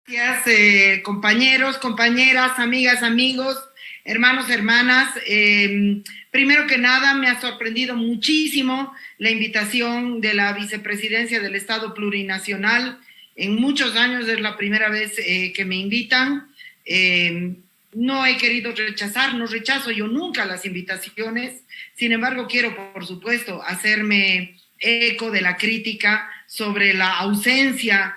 Gracias, compañeros, compañeras, amigas, amigos, hermanos, hermanas. Primero que nada, me ha sorprendido muchísimo la invitación de la vicepresidencia del Estado Plurinacional. En muchos años es la primera vez que me invitan. No he querido rechazar, no rechazo yo nunca las invitaciones. Sin embargo, quiero, por supuesto, hacerme eco de la crítica sobre la ausencia,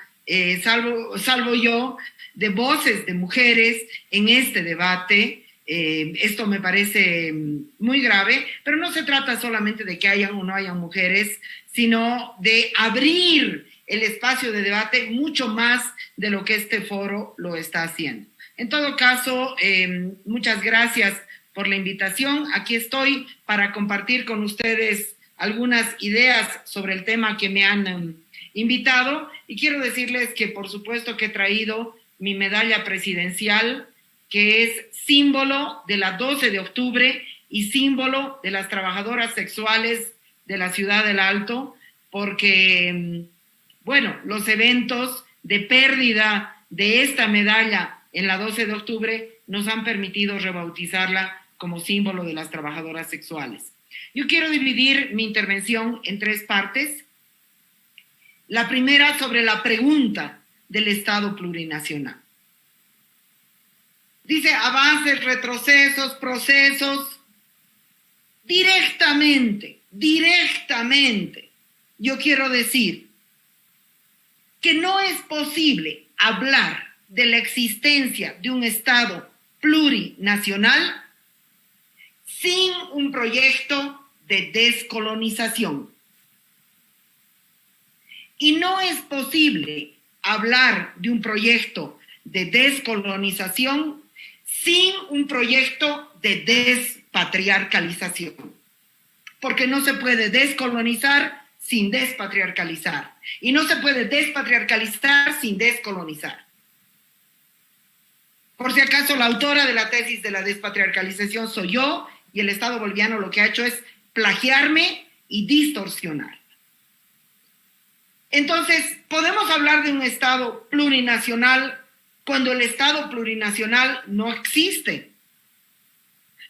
salvo yo, de voces de mujeres en este debate. Esto me parece muy grave, pero no se trata solamente de que hayan o no hayan mujeres, sino de abrir el espacio de debate mucho más de lo que este foro lo está haciendo. En todo caso, muchas gracias por la invitación. Aquí estoy para compartir con ustedes algunas ideas sobre el tema que me han invitado, y quiero decirles que por supuesto que he traído mi medalla presidencial, que es símbolo de la 12 de octubre y símbolo de las trabajadoras sexuales de la ciudad del Alto, porque, bueno, los eventos de pérdida de esta medalla en la 12 de octubre nos han permitido rebautizarla como símbolo de las trabajadoras sexuales. Yo quiero dividir mi intervención en tres partes. La primera sobre la pregunta del Estado plurinacional. Dice avances, retrocesos, procesos. Directamente, yo quiero decir que no es posible hablar de la existencia de un Estado plurinacional sin un proyecto de descolonización. Y no es posible hablar de un proyecto de descolonización sin un proyecto de despatriarcalización. Porque no se puede descolonizar sin despatriarcalizar. Y no se puede despatriarcalizar sin descolonizar. Por si acaso, la autora de la tesis de la despatriarcalización soy yo, y el Estado boliviano lo que ha hecho es plagiarme y distorsionar. Entonces, podemos hablar de un Estado plurinacional cuando el Estado plurinacional no existe.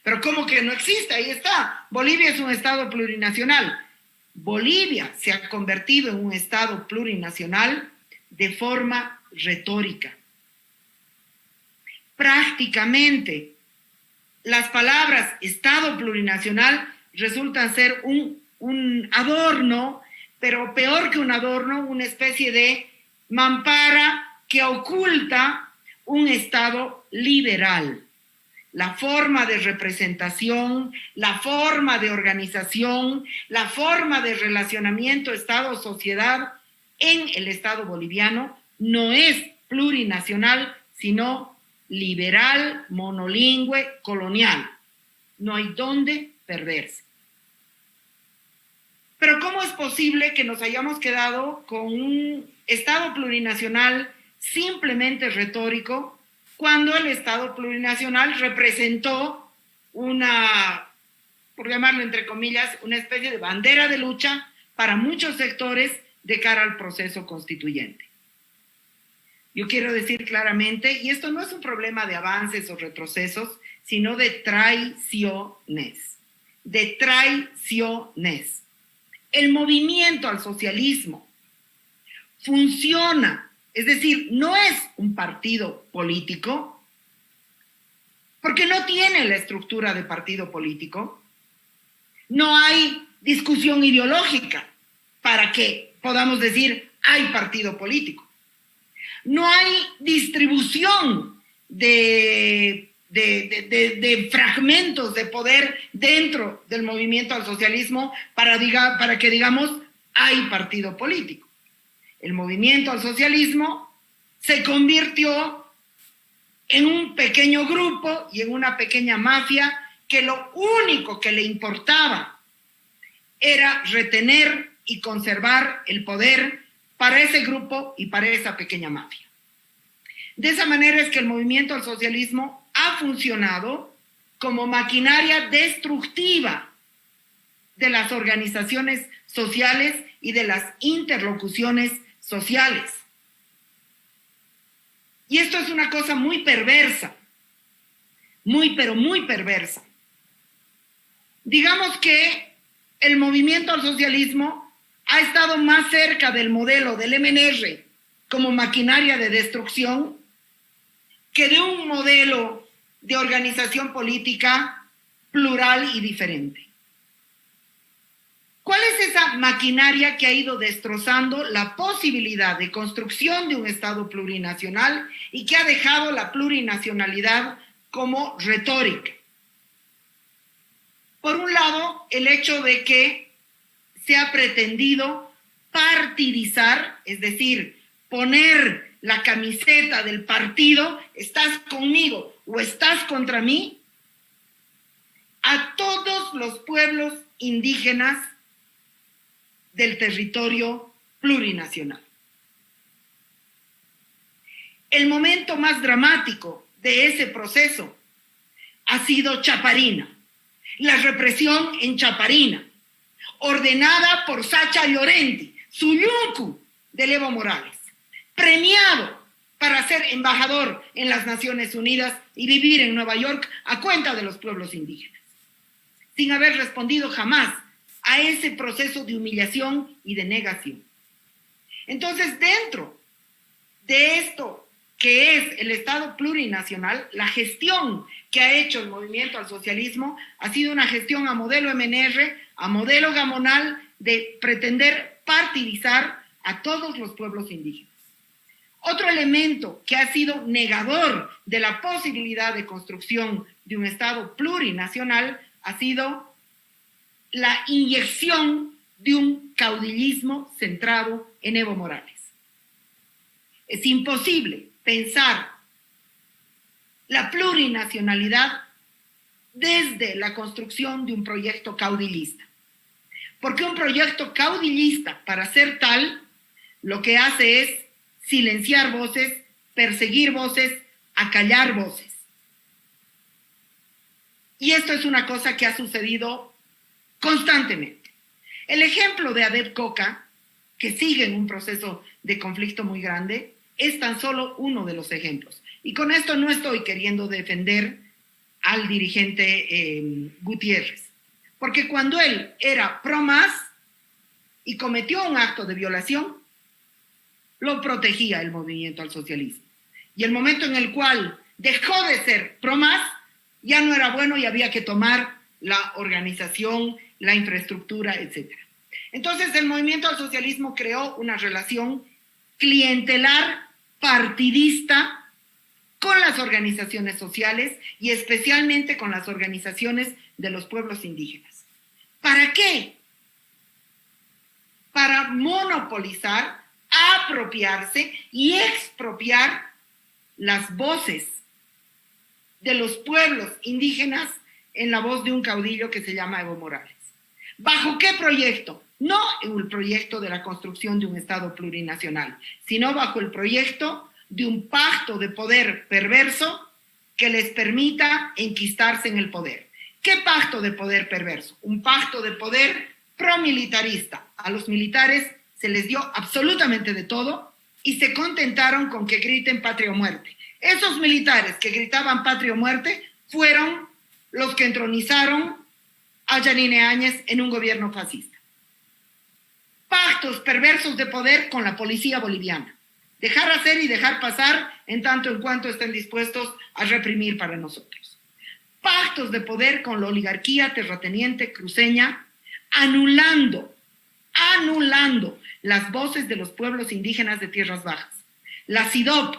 Pero ¿cómo que no existe? Ahí está. Bolivia es un Estado plurinacional. Bolivia se ha convertido en un Estado plurinacional de forma retórica. Prácticamente, las palabras Estado plurinacional resultan ser un adorno, pero peor que un adorno, una especie de mampara que oculta un Estado liberal. La forma de representación, la forma de organización, la forma de relacionamiento Estado-sociedad en el Estado boliviano no es plurinacional, sino liberal, monolingüe, colonial. No hay dónde perderse. Pero ¿cómo es posible que nos hayamos quedado con un Estado plurinacional simplemente retórico cuando el Estado plurinacional representó una, por llamarlo entre comillas, una especie de bandera de lucha para muchos sectores de cara al proceso constituyente? Yo quiero decir claramente, y esto no es un problema de avances o retrocesos, sino de traiciones. De traiciones. El movimiento al socialismo funciona, es decir, no es un partido político, porque no tiene la estructura de partido político. No hay discusión ideológica para que podamos decir hay partido político. No hay distribución de fragmentos de poder dentro del movimiento al socialismo para que digamos hay partido político. El movimiento al socialismo se convirtió en un pequeño grupo y en una pequeña mafia que lo único que le importaba era retener y conservar el poder para ese grupo y para esa pequeña mafia. De esa manera es que el movimiento al socialismo ha funcionado como maquinaria destructiva de las organizaciones sociales y de las interlocuciones sociales. Y esto es una cosa muy perversa, pero muy perversa. Digamos que el movimiento al socialismo ha estado más cerca del modelo del MNR como maquinaria de destrucción que de un modelo de organización política plural y diferente. ¿Cuál es esa maquinaria que ha ido destrozando la posibilidad de construcción de un Estado plurinacional y que ha dejado la plurinacionalidad como retórica? Por un lado, el hecho de que se ha pretendido partidizar, es decir, poner la camiseta del partido, estás conmigo o estás contra mí, a todos los pueblos indígenas del territorio plurinacional. El momento más dramático de ese proceso ha sido Chaparina, la represión en Chaparina, ordenada por Sacha Llorenti, Suyuncu del Evo Morales, premiado para ser embajador en las Naciones Unidas y vivir en Nueva York a cuenta de los pueblos indígenas, sin haber respondido jamás a ese proceso de humillación y de negación. Entonces, dentro de esto que es el Estado plurinacional, la gestión que ha hecho el movimiento al socialismo ha sido una gestión a modelo MNR, a modelo gamonal, de pretender partidizar a todos los pueblos indígenas. Otro elemento que ha sido negador de la posibilidad de construcción de un Estado plurinacional ha sido la inyección de un caudillismo centrado en Evo Morales. Es imposible pensar la plurinacionalidad desde la construcción de un proyecto caudillista. Porque un proyecto caudillista, para ser tal, lo que hace es silenciar voces, perseguir voces, acallar voces. Y esto es una cosa que ha sucedido constantemente. El ejemplo de Adep Coca, que sigue en un proceso de conflicto muy grande, es tan solo uno de los ejemplos. Y con esto no estoy queriendo defender al dirigente Gutiérrez, porque cuando él era pro-más y cometió un acto de violación, lo protegía el movimiento al socialismo. Y el momento en el cual dejó de ser pro-más, ya no era bueno y había que tomar la organización, la infraestructura, etc. Entonces el movimiento al socialismo creó una relación clientelar, partidista, con las organizaciones sociales y especialmente con las organizaciones de los pueblos indígenas. ¿Para qué? Para monopolizar, apropiarse y expropiar las voces de los pueblos indígenas en la voz de un caudillo que se llama Evo Morales. ¿Bajo qué proyecto? No el proyecto de la construcción de un Estado plurinacional, sino bajo el proyecto de un pacto de poder perverso que les permita enquistarse en el poder. ¿Qué pacto de poder perverso? Un pacto de poder promilitarista. A los militares se les dio absolutamente de todo y se contentaron con que griten patria o muerte. Esos militares que gritaban patria o muerte fueron los que entronizaron a Yanine Áñez en un gobierno fascista. Pactos perversos de poder con la policía boliviana. Dejar hacer y dejar pasar en tanto en cuanto estén dispuestos a reprimir para nosotros. Pactos de poder con la oligarquía terrateniente cruceña, anulando las voces de los pueblos indígenas de tierras bajas. La CIDOP,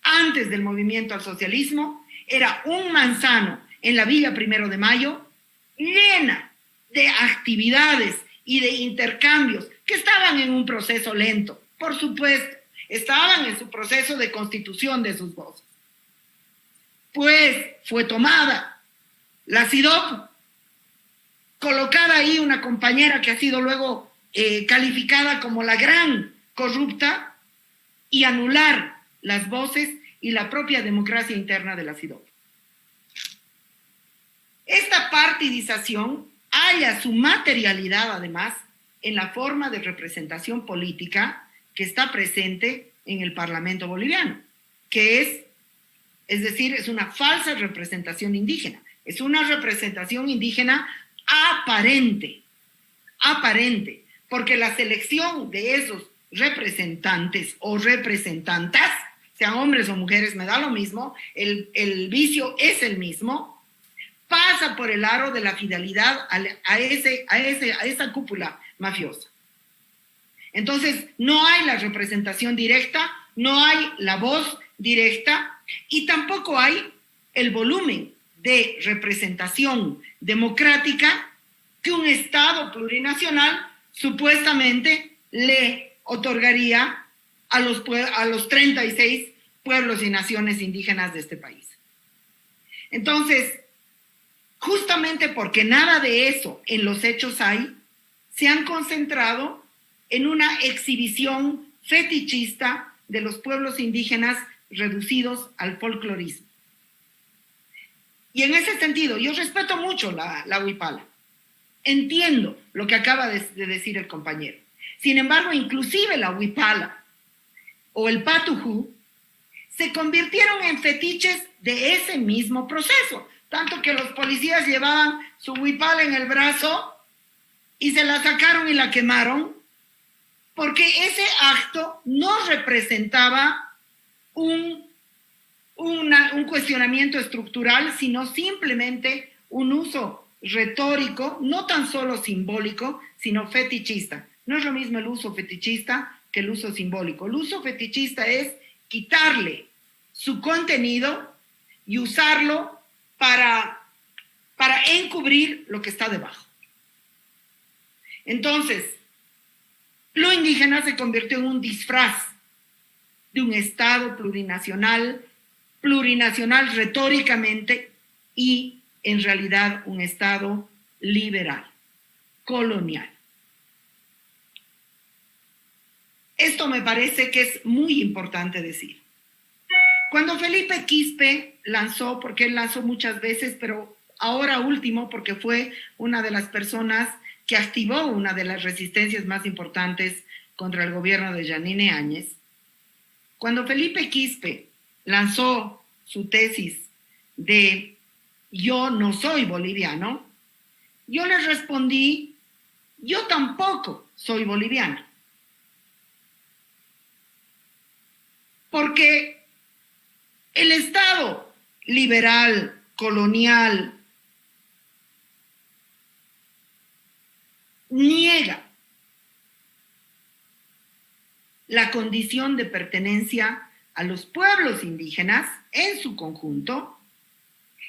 antes del movimiento al socialismo, era un manzano en la Villa Primero de Mayo, llena de actividades y de intercambios que estaban en un proceso lento, por supuesto, estaban en su proceso de constitución de sus voces. Pues fue tomada la CIDOP, colocada ahí una compañera que ha sido luego calificada como la gran corrupta, y anular las voces y la propia democracia interna de la CIDOP. Esta partidización halla su materialidad, además, en la forma de representación política que está presente en el Parlamento boliviano, que es decir, es una falsa representación indígena. Es una representación indígena aparente, porque la selección de esos representantes o representantas, sean hombres o mujeres, me da lo mismo, el vicio es el mismo, pasa por el aro de la fidelidad a esa cúpula mafiosa. Entonces, no hay la representación directa, no hay la voz directa y tampoco hay el volumen de representación democrática que un Estado plurinacional supuestamente le otorgaría a los 36 pueblos y naciones indígenas de este país. Entonces, justamente porque nada de eso en los hechos hay, se han concentrado en una exhibición fetichista de los pueblos indígenas reducidos al folclorismo. Y en ese sentido, yo respeto mucho la huipala. Entiendo lo que acaba de decir el compañero. Sin embargo, inclusive la huipala o el patujú se convirtieron en fetiches de ese mismo proceso. Tanto que los policías llevaban su huipala en el brazo y se la sacaron y la quemaron, porque ese acto no representaba un cuestionamiento estructural, sino simplemente un uso retórico, no tan solo simbólico, sino fetichista. No es lo mismo el uso fetichista que el uso simbólico. El uso fetichista es quitarle su contenido y usarlo para encubrir lo que está debajo. Entonces, lo indígena se convirtió en un disfraz de un Estado plurinacional retóricamente y en realidad un Estado liberal, colonial. Esto me parece que es muy importante decir. Cuando Felipe Quispe lanzó, porque él lanzó muchas veces, pero ahora último porque fue una de las personas que activó una de las resistencias más importantes contra el gobierno de Yanine Áñez, cuando Felipe Quispe lanzó su tesis de yo no soy boliviano, yo le respondí, yo tampoco soy boliviano. Porque el Estado liberal, colonial, niega la condición de pertenencia a los pueblos indígenas en su conjunto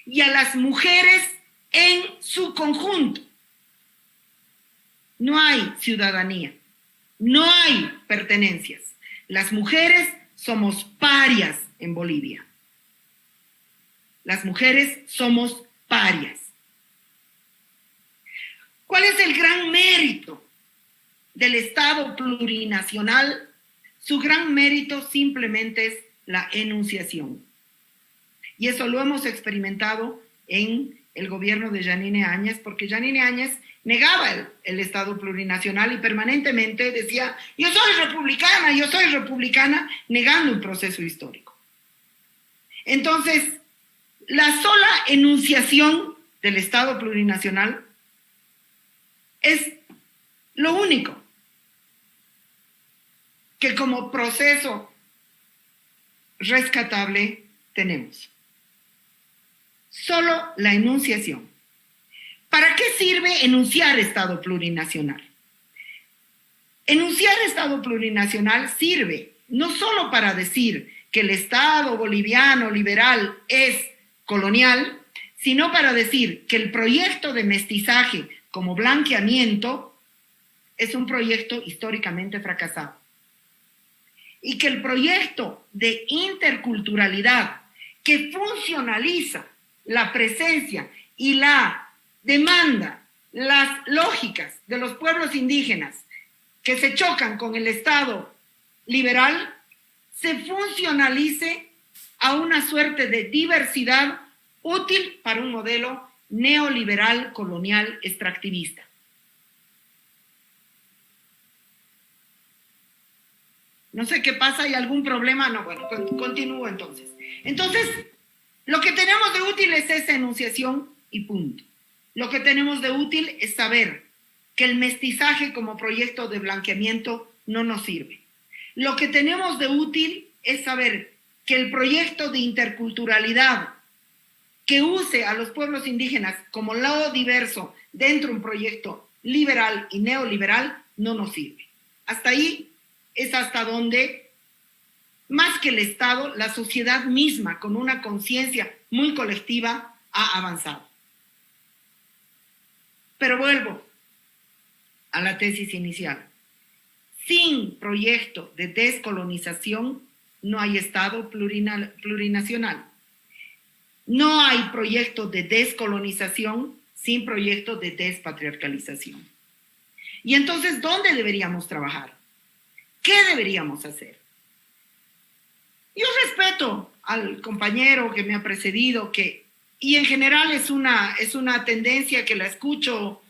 y a las mujeres en su conjunto. No hay ciudadanía, no hay pertenencias. Las mujeres somos parias en Bolivia. Las mujeres somos parias. ¿Cuál es el gran mérito del Estado plurinacional? Su gran mérito simplemente es la enunciación. Y eso lo hemos experimentado en el gobierno de Yanine Áñez, porque Yanine Áñez negaba el Estado plurinacional y permanentemente decía, yo soy republicana, negando un proceso histórico. Entonces, la sola enunciación del Estado plurinacional es lo único que como proceso rescatable tenemos. Solo la enunciación. ¿Para qué sirve enunciar Estado plurinacional? Enunciar Estado plurinacional sirve no solo para decir que el Estado boliviano liberal es colonial, sino para decir que el proyecto de mestizaje como blanqueamiento es un proyecto históricamente fracasado. Y que el proyecto de interculturalidad que funcionaliza la presencia y la demanda, las lógicas de los pueblos indígenas que se chocan con el Estado liberal, se funcionalice a una suerte de diversidad útil para un modelo neoliberal colonial extractivista. No sé qué pasa, ¿hay algún problema? No, bueno, continúo entonces. Entonces, lo que tenemos de útil es esa enunciación y punto. Lo que tenemos de útil es saber que el mestizaje como proyecto de blanqueamiento no nos sirve. Lo que tenemos de útil es saber que el proyecto de interculturalidad que use a los pueblos indígenas como lado diverso dentro de un proyecto liberal y neoliberal no nos sirve. Hasta ahí es hasta donde, más que el Estado, la sociedad misma, con una conciencia muy colectiva, ha avanzado. Pero vuelvo a la tesis inicial. Sin proyecto de descolonización no hay Estado plurinacional. No hay proyecto de descolonización sin proyecto de despatriarcalización. Y entonces, ¿dónde deberíamos trabajar? ¿Qué deberíamos hacer? Yo respeto al compañero que me ha precedido, y en general es una tendencia que la escucho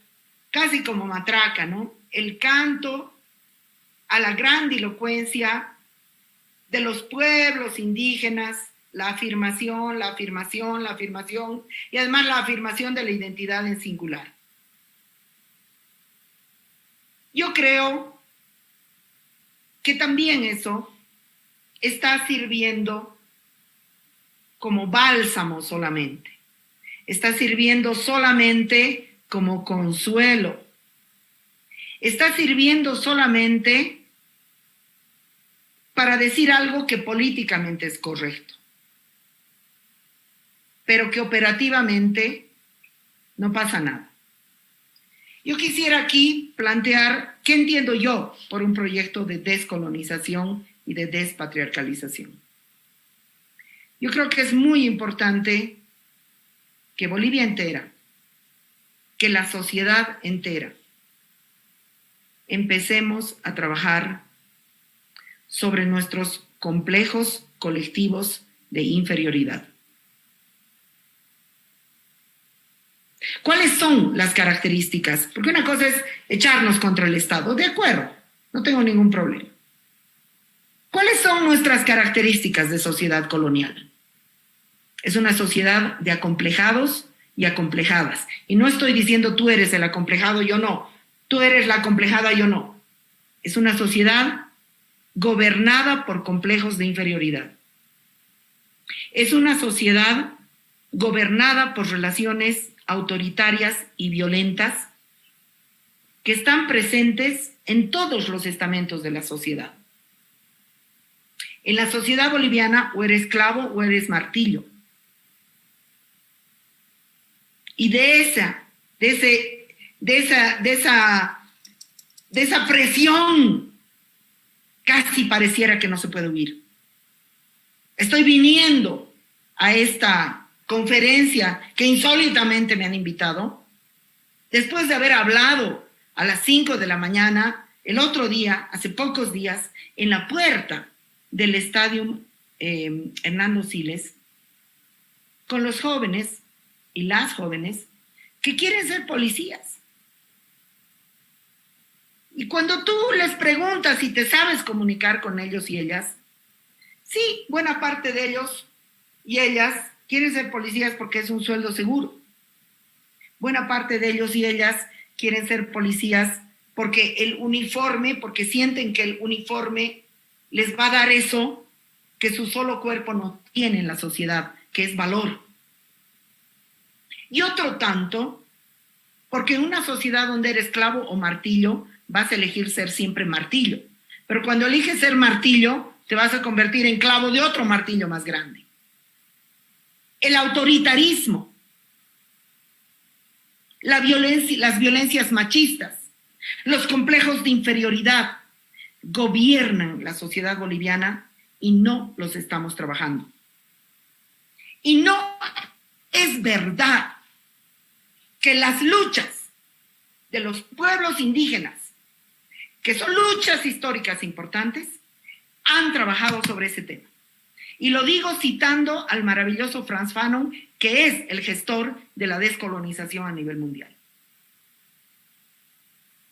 casi como matraca, ¿no? El canto a la grandilocuencia de los pueblos indígenas, la afirmación, y además la afirmación de la identidad en singular. Yo creo que también eso está sirviendo como bálsamo solamente. Está sirviendo solamente como consuelo. Está sirviendo solamente para decir algo que políticamente es correcto, pero que operativamente no pasa nada. Yo quisiera aquí plantear qué entiendo yo por un proyecto de descolonización y de despatriarcalización. Yo creo que es muy importante que Bolivia entera, que la sociedad entera, empecemos a trabajar sobre nuestros complejos colectivos de inferioridad. ¿Cuáles son las características? Porque una cosa es echarnos contra el Estado, de acuerdo, no tengo ningún problema. ¿Cuáles son nuestras características de sociedad colonial? Es una sociedad de acomplejados y acomplejadas. Y no estoy diciendo tú eres el acomplejado, yo no. Tú eres la acomplejada, yo no. Es una sociedad gobernada por complejos de inferioridad. Es una sociedad gobernada por relaciones autoritarias y violentas que están presentes en todos los estamentos de la sociedad. En la sociedad boliviana o eres clavo o eres martillo. Y de esa presión casi pareciera que no se puede huir. Estoy viniendo a esta conferencia que insólitamente me han invitado, después de haber hablado a las 5 de la mañana, el otro día, hace pocos días, en la puerta del estadio Hernando Siles, con los jóvenes y las jóvenes que quieren ser policías. Y cuando tú les preguntas si te sabes comunicar con ellos y ellas, sí, buena parte de ellos y ellas quieren ser policías porque es un sueldo seguro. Buena parte de ellos y ellas quieren ser policías porque el uniforme, porque sienten que el uniforme les va a dar eso que su solo cuerpo no tiene en la sociedad, que es valor. Y otro tanto, porque en una sociedad donde eres clavo o martillo, vas a elegir ser siempre martillo. Pero cuando eliges ser martillo, te vas a convertir en clavo de otro martillo más grande. El autoritarismo, la violencia, las violencias machistas, los complejos de inferioridad gobiernan la sociedad boliviana y no los estamos trabajando. Y no es verdad que las luchas de los pueblos indígenas, que son luchas históricas importantes, han trabajado sobre ese tema. Y lo digo citando al maravilloso Frantz Fanon, que es el gestor de la descolonización a nivel mundial.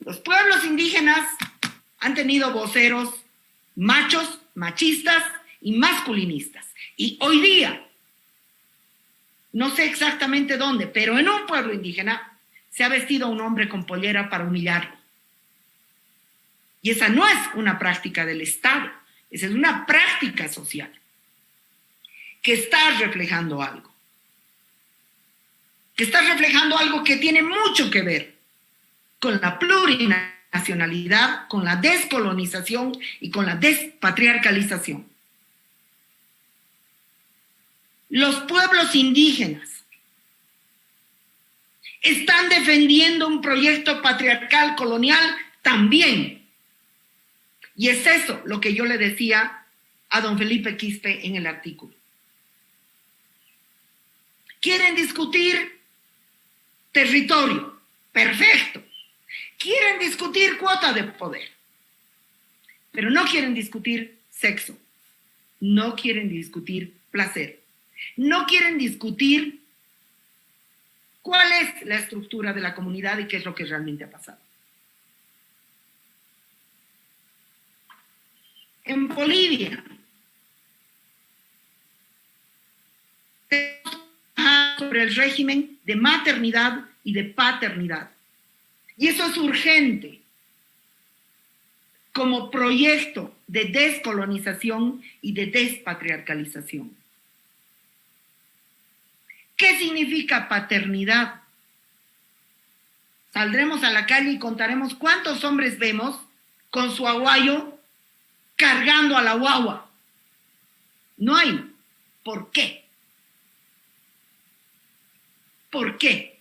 Los pueblos indígenas han tenido voceros machos, machistas y masculinistas. Y hoy día, no sé exactamente dónde, pero en un pueblo indígena se ha vestido a un hombre con pollera para humillarlo. Y esa no es una práctica del Estado, esa es una práctica social que está reflejando algo. Que está reflejando algo que tiene mucho que ver con la plurinacionalidad, con la descolonización y con la despatriarcalización. Los pueblos indígenas están defendiendo un proyecto patriarcal colonial también. Y es eso lo que yo le decía a don Felipe Quispe en el artículo. ¿Quieren discutir territorio? Perfecto. Quieren discutir cuota de poder, pero no quieren discutir sexo, no quieren discutir placer, no quieren discutir cuál es la estructura de la comunidad y qué es lo que realmente ha pasado. En Bolivia, sobre el régimen de maternidad y de paternidad. Y eso es urgente como proyecto de descolonización y de despatriarcalización. ¿Qué significa paternidad? Saldremos a la calle y contaremos cuántos hombres vemos con su aguayo cargando a la guagua. No hay. ¿Por qué? ¿Por qué?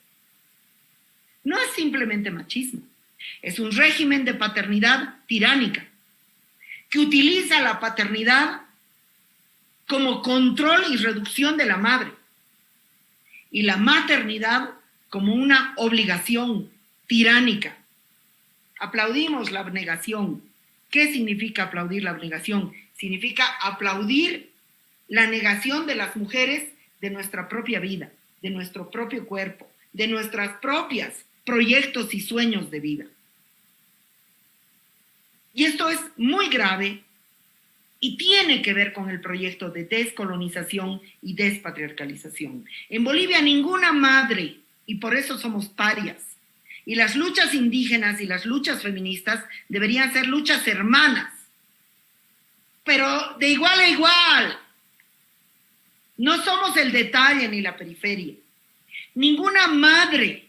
No es simplemente machismo, es un régimen de paternidad tiránica que utiliza la paternidad como control y reducción de la madre y la maternidad como una obligación tiránica. Aplaudimos la abnegación. ¿Qué significa aplaudir la abnegación? Significa aplaudir la negación de las mujeres de nuestra propia vida, de nuestro propio cuerpo, de nuestras propias proyectos y sueños de vida. Y esto es muy grave y tiene que ver con el proyecto de descolonización y despatriarcalización. En Bolivia ninguna madre, y por eso somos parias, y las luchas indígenas y las luchas feministas deberían ser luchas hermanas, pero de igual a igual. No somos el detalle ni la periferia. Ninguna madre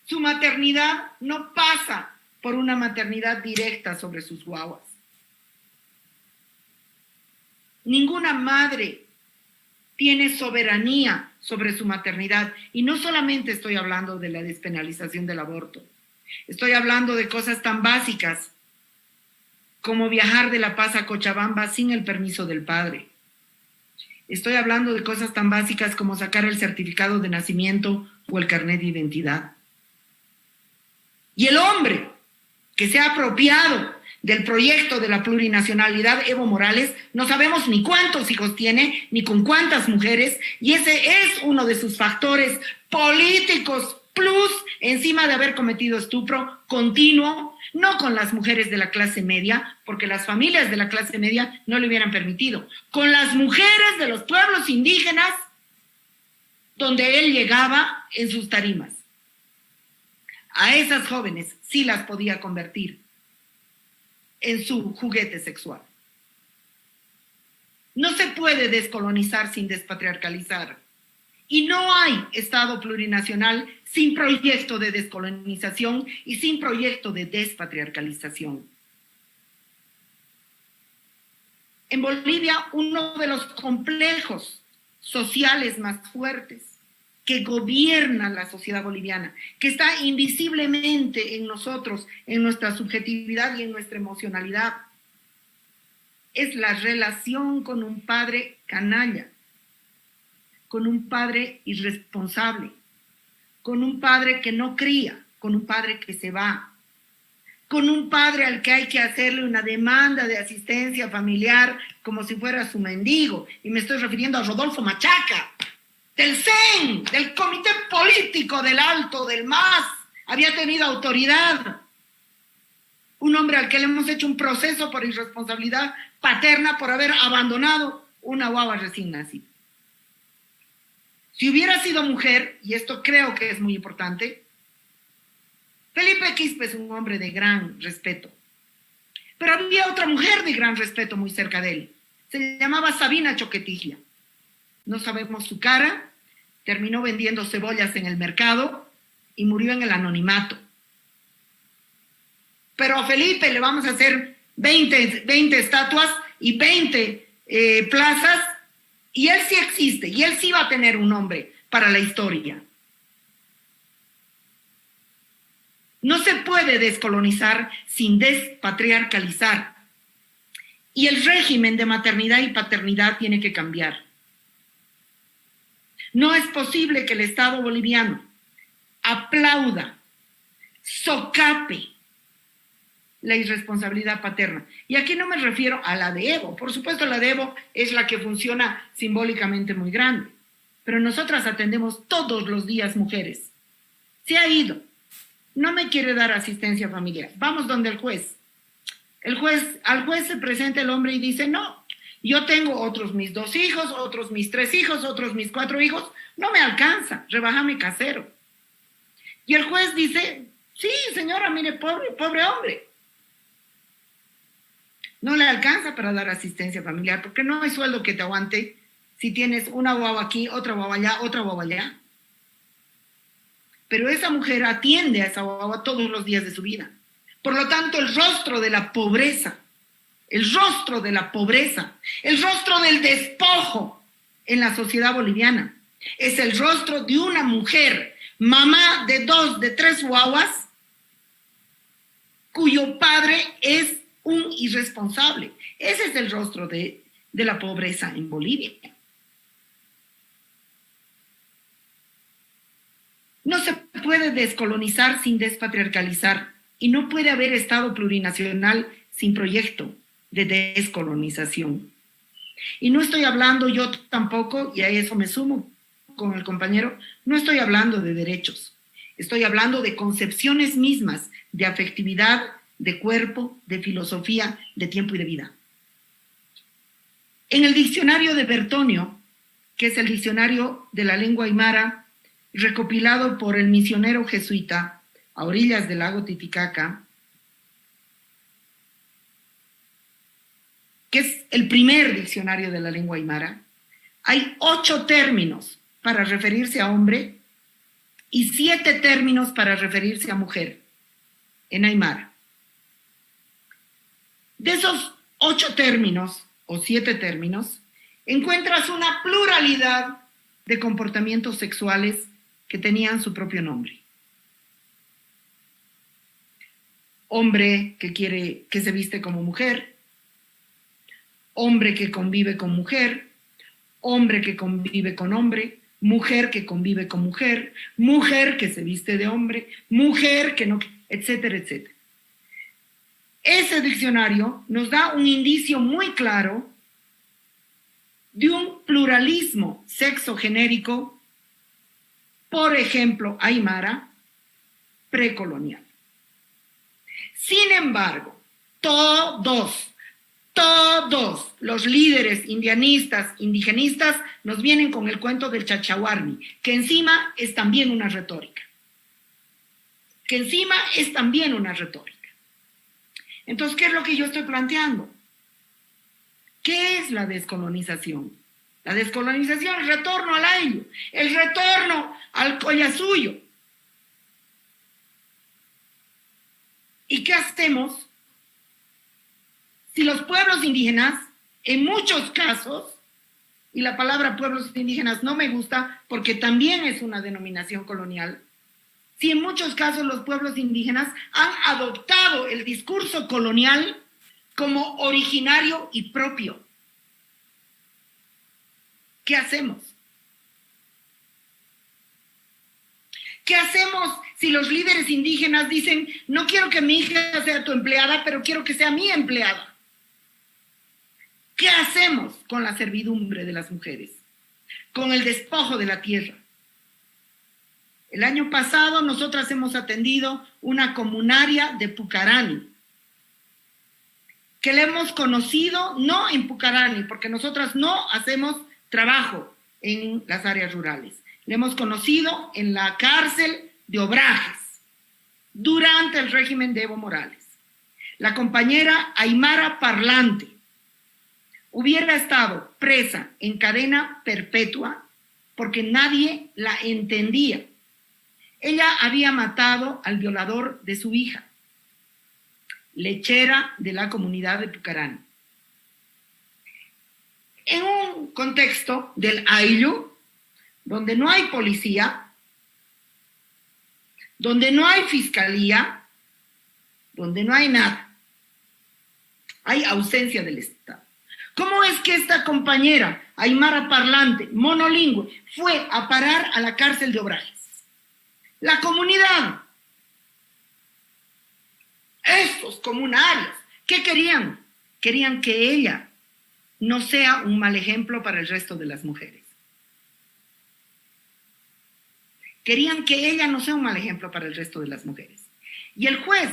su maternidad no pasa por una maternidad directa sobre sus guaguas. Ninguna madre tiene soberanía sobre su maternidad. Y no solamente estoy hablando de la despenalización del aborto. Estoy hablando de cosas tan básicas como viajar de La Paz a Cochabamba sin el permiso del padre. Estoy hablando de cosas tan básicas como sacar el certificado de nacimiento o el carnet de identidad. Y el hombre que se ha apropiado del proyecto de la plurinacionalidad Evo Morales, no sabemos ni cuántos hijos tiene, ni con cuántas mujeres, y ese es uno de sus factores políticos plus encima de haber cometido estupro continuo, no con las mujeres de la clase media, porque las familias de la clase media no le hubieran permitido, con las mujeres de los pueblos indígenas donde él llegaba en sus tarimas. A esas jóvenes sí las podía convertir en su juguete sexual. No se puede descolonizar sin despatriarcalizar. Y no hay Estado plurinacional sin proyecto de descolonización y sin proyecto de despatriarcalización. En Bolivia, uno de los complejos sociales más fuertes que gobierna la sociedad boliviana, que está invisiblemente en nosotros, en nuestra subjetividad y en nuestra emocionalidad, es la relación con un padre canalla, con un padre irresponsable, con un padre que no cría, con un padre que se va, con un padre al que hay que hacerle una demanda de asistencia familiar como si fuera su mendigo. Y me estoy refiriendo a Rodolfo Machaca, del CEN, del Comité Político del Alto, del MAS, había tenido autoridad. un hombre al que le hemos hecho un proceso por irresponsabilidad paterna por haber abandonado una guagua recién nacida. Si hubiera sido mujer, y esto creo que es muy importante, Felipe Quispe es un hombre de gran respeto. Pero había otra mujer de gran respeto muy cerca de él. Se llamaba Sabina Choquetilla. No sabemos su cara, terminó vendiendo cebollas en el mercado y murió en el anonimato. Pero a Felipe le vamos a hacer 20 estatuas y 20 plazas, y él sí existe, y él sí va a tener un nombre para la historia. No se puede descolonizar sin despatriarcalizar. Y el régimen de maternidad y paternidad tiene que cambiar. No es posible que el Estado boliviano aplauda, socape la irresponsabilidad paterna. Y aquí no me refiero a la de Evo. Por supuesto, la de Evo es la que funciona simbólicamente muy grande. Pero nosotras atendemos todos los días mujeres. Se ha ido. No me quiere dar asistencia familiar. Vamos donde el juez. Al juez se presenta el hombre y dice, no, yo tengo otros mis 2 hijos, otros mis 3 hijos, otros mis 4 hijos, no me alcanza, rebájame casero. Y el juez dice, sí, señora, mire, pobre hombre. No le alcanza para dar asistencia familiar, porque no hay sueldo que te aguante si tienes una guagua aquí, otra guagua allá, otra guagua allá. Pero esa mujer atiende a esa guagua todos los días de su vida. Por lo tanto, el rostro de la pobreza, el rostro del despojo en la sociedad boliviana, es el rostro de una mujer, mamá de 2, de 3 guaguas, cuyo padre es un irresponsable. Ese es el rostro de la pobreza en Bolivia. No se puede descolonizar sin despatriarcalizar, y no puede haber Estado plurinacional sin proyecto de descolonización. Y no estoy hablando yo tampoco, y a eso me sumo con el compañero, no estoy hablando de derechos, estoy hablando de concepciones mismas, de afectividad, de cuerpo, de filosofía, de tiempo y de vida. En el diccionario de Bertonio, que es el diccionario de la lengua aymara, recopilado por el misionero jesuita a orillas del lago Titicaca, que es el primer diccionario de la lengua aymara, hay 8 términos para referirse a hombre y 7 términos para referirse a mujer en aymara. De esos 8 términos o 7 términos, encuentras una pluralidad de comportamientos sexuales que tenían su propio nombre. Hombre que se viste como mujer, hombre que convive con mujer, hombre que convive con hombre, mujer que convive con mujer, mujer que se viste de hombre, mujer que no, etcétera, etcétera. Ese diccionario nos da un indicio muy claro de un pluralismo sexogenérico, por ejemplo, aymara, precolonial. Sin embargo, todos los líderes indigenistas nos vienen con el cuento del chachahuarmi, que encima es también una retórica. Entonces, ¿qué es lo que yo estoy planteando? ¿Qué es la descolonización? La descolonización, el retorno al ayllu, el retorno al collasuyo. ¿Y qué hacemos si los pueblos indígenas, en muchos casos, y la palabra pueblos indígenas no me gusta porque también es una denominación colonial, si en muchos casos los pueblos indígenas han adoptado el discurso colonial como originario y propio? ¿Qué hacemos? ¿Qué hacemos si los líderes indígenas dicen, no quiero que mi hija sea tu empleada, pero quiero que sea mi empleada? ¿Qué hacemos con la servidumbre de las mujeres? Con el despojo de la tierra. El año pasado nosotras hemos atendido una comunaria de Pucarani, que le hemos conocido no en Pucarani, porque nosotras no hacemos trabajo en las áreas rurales. Le hemos conocido en la cárcel de Obrajes, durante el régimen de Evo Morales. La compañera Aymara Parlante hubiera estado presa en cadena perpetua porque nadie la entendía. Ella había matado al violador de su hija, lechera de la comunidad de Pucarán. En un contexto del Ayllu, donde no hay policía, donde no hay fiscalía, donde no hay nada, hay ausencia del Estado. ¿Cómo es que esta compañera, Aymara Parlante, monolingüe, fue a parar a la cárcel de Obrajes? La comunidad, estos comunarios, ¿qué querían? Querían que ella no sea un mal ejemplo para el resto de las mujeres. Querían que ella no sea un mal ejemplo para el resto de las mujeres. Y el juez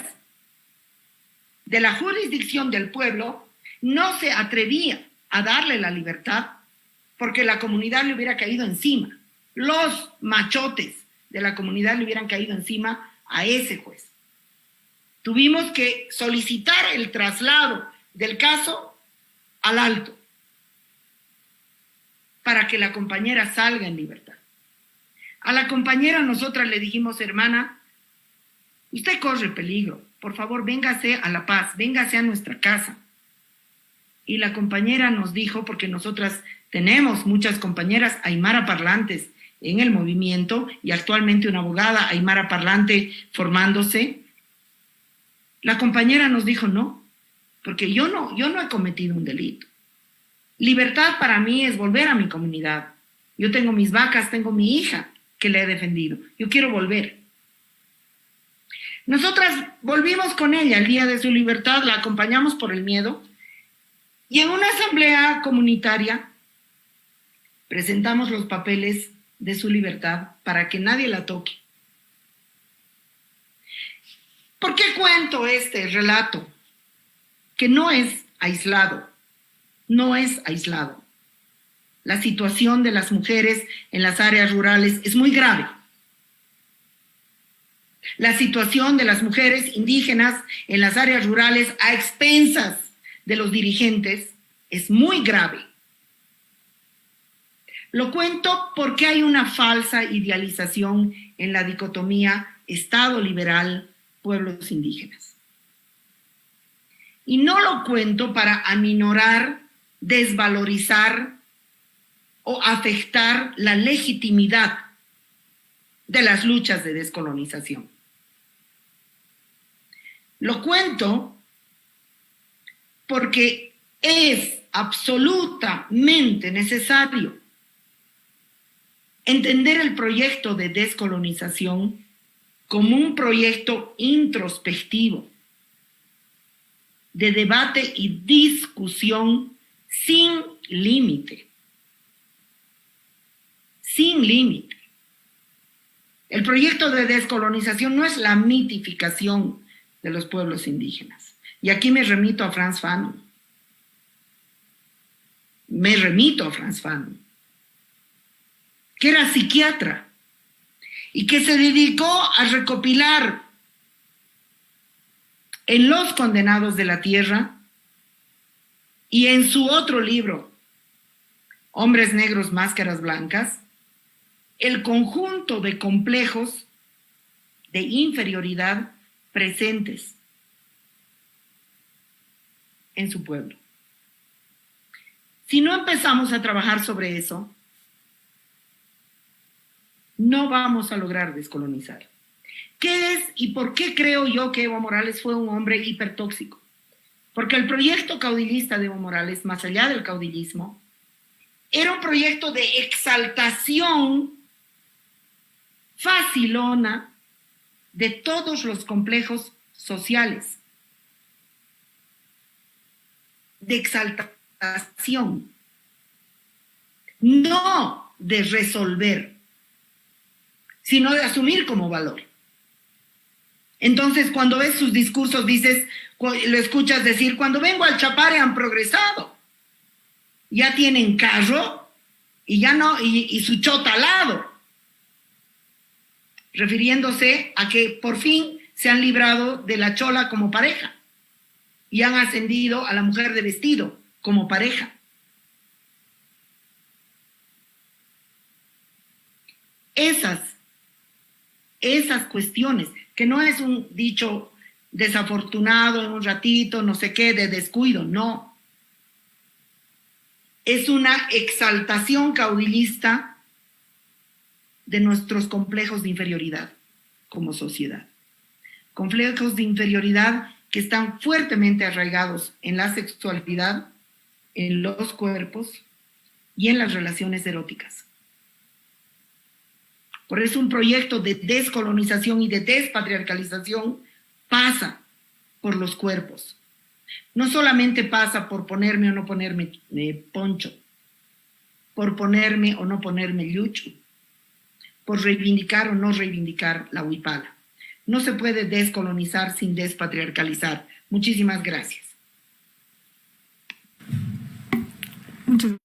de la jurisdicción del pueblo no se atrevía a darle la libertad porque la comunidad le hubiera caído encima. Los machotes de la comunidad le hubieran caído encima a ese juez. Tuvimos que solicitar el traslado del caso al alto para que la compañera salga en libertad. A la compañera nosotras le dijimos, hermana, usted corre peligro, por favor, véngase a La Paz, véngase a nuestra casa. Y la compañera nos dijo, porque nosotras tenemos muchas compañeras Aymara Parlantes en el movimiento y actualmente una abogada Aymara Parlante formándose, la compañera nos dijo no, porque yo no he cometido un delito. Libertad para mí es volver a mi comunidad. Yo tengo mis vacas, tengo mi hija que le he defendido. Yo quiero volver. Nosotras volvimos con ella el día de su libertad, la acompañamos por el miedo y en una asamblea comunitaria presentamos los papeles de su libertad para que nadie la toque. ¿Por qué cuento este relato? Que no es aislado, no es aislado. La situación de las mujeres en las áreas rurales es muy grave. La situación de las mujeres indígenas en las áreas rurales a expensas de los dirigentes es muy grave. Lo cuento porque hay una falsa idealización en la dicotomía Estado liberal, pueblos indígenas. Y no lo cuento para aminorar, desvalorizar o afectar la legitimidad de las luchas de descolonización. Lo cuento porque es absolutamente necesario entender el proyecto de descolonización como un proyecto introspectivo, de debate y discusión sin límite. Sin límite. El proyecto de descolonización no es la mitificación de los pueblos indígenas. Y aquí me remito a Frantz Fanon. Que era psiquiatra y que se dedicó a recopilar en Los Condenados de la Tierra y en su otro libro, Hombres Negros, Máscaras Blancas, el conjunto de complejos de inferioridad presentes en su pueblo. Si no empezamos a trabajar sobre eso, no vamos a lograr descolonizar. ¿Qué es y por qué creo yo que Evo Morales fue un hombre hipertóxico? Porque el proyecto caudillista de Evo Morales, más allá del caudillismo, era un proyecto de exaltación facilona de todos los complejos sociales, de exaltación, no de resolver, sino de asumir como valor. Entonces, cuando ves sus discursos, lo escuchas decir, cuando vengo al Chapare han progresado. Ya tienen carro y ya no, y su chota al lado. Refiriéndose a que por fin se han librado de la chola como pareja y han ascendido a la mujer de vestido como pareja. Esas cuestiones, que no es un dicho desafortunado en un ratito, no sé qué, de descuido, no. Es una exaltación caudillista de nuestros complejos de inferioridad como sociedad. Complejos de inferioridad que están fuertemente arraigados en la sexualidad, en los cuerpos y en las relaciones eróticas. Por eso un proyecto de descolonización y de despatriarcalización pasa por los cuerpos. No solamente pasa por ponerme o no ponerme poncho, por ponerme o no ponerme yuchu, por reivindicar o no reivindicar la huipala. No se puede descolonizar sin despatriarcalizar. Muchísimas gracias. Muchas